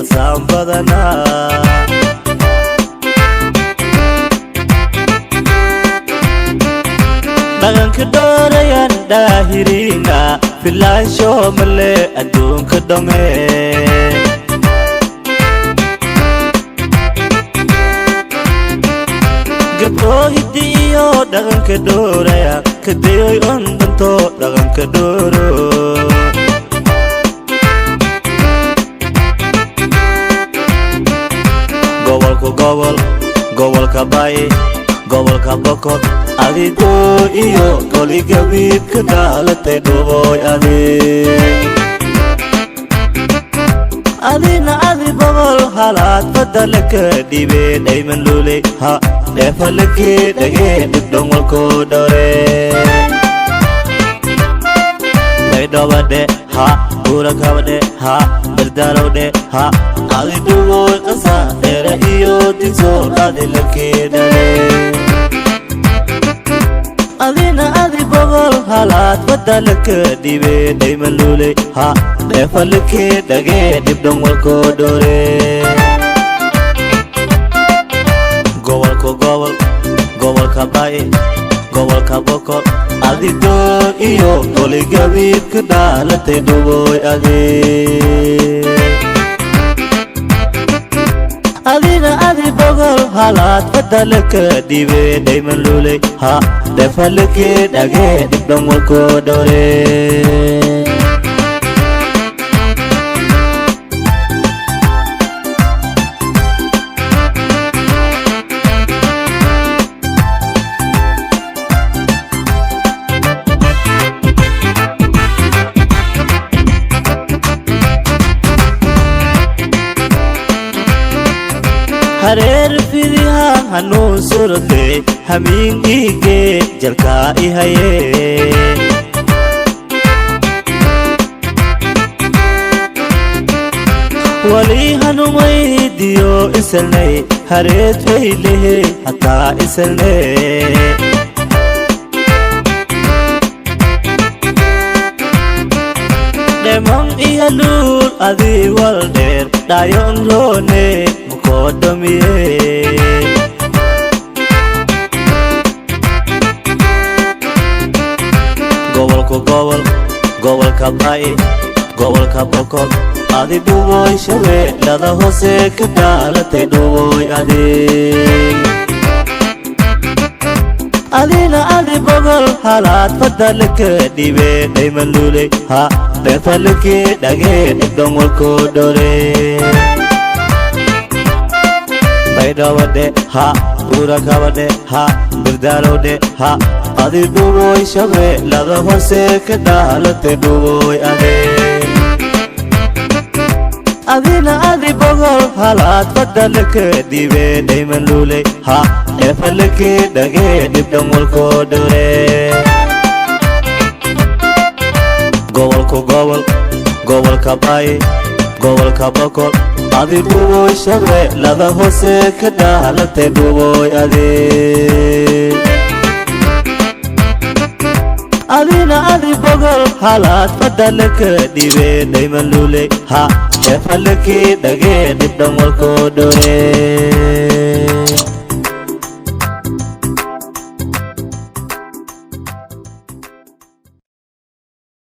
asaan badanaa dhaqanka dhoorayaan daahiriina filaansho male adduunka dhome gabdhoo hiddi iyo dhaqanka dhooraya kadayoy on dhanto dhaqanka dhooro gobolka Baay gobolka Bokol adigoo iyo goligabiibka dhaalatay dhuboy adina adi bogol halaad badala ka dhibee dhayman luley ha dheefalakee dhagee dhibdhon walkoo dhore baydhobadhe ha buurakabadhe ha bardaalowdhe ha adi dhuboy qasa dheere iyo digsoor adilakee dhale adina adi bogol halaad badala ka dhibee dhayman luley ha dheefalakee dhagee dhibdhon walkoo dhore gobolka Baay gobolka Bokol adigoo iyo goligabiibka dhaalatay dhuboy adina adi bogol halaad badala ka dhibee dhayman luley ha dheefalakee dhagee dhibdhon walkoo dhore hareer fidiha hanuun surte hamiin dhiigee jalkaa ihaye wali hanumaydiyo isalnay hareed faylehe hataa isalne dheman iyo luul adii wal dheer dhaayon roone gobolka Baay gobolka Bokol adi dhuboy shabeellada hoose ka dhaalatay dhuboy adina adi bogol halaad badala ka dhibee dhayman luley ha dheefalakee dhagee dhibdhon walkoo dhore baydhobadhe ha buurakabadhe ha bardaalowdhe ha adi dhuboy shabeellada hoose ka dhaalatay dhuboy adina adi bogol halaad badala ka dhibee dhayman luley ha dheefalakee dhagee dhibdhon walkoo dhore gobolka Baay gobolka Bokol adi dhuboy shabeellada hoose ka dhaalatay dhuboy adina adi bogol halaad badala ka dhibee dhayman luley ha dheefalakee dhagee dhibdhon walkoo dhore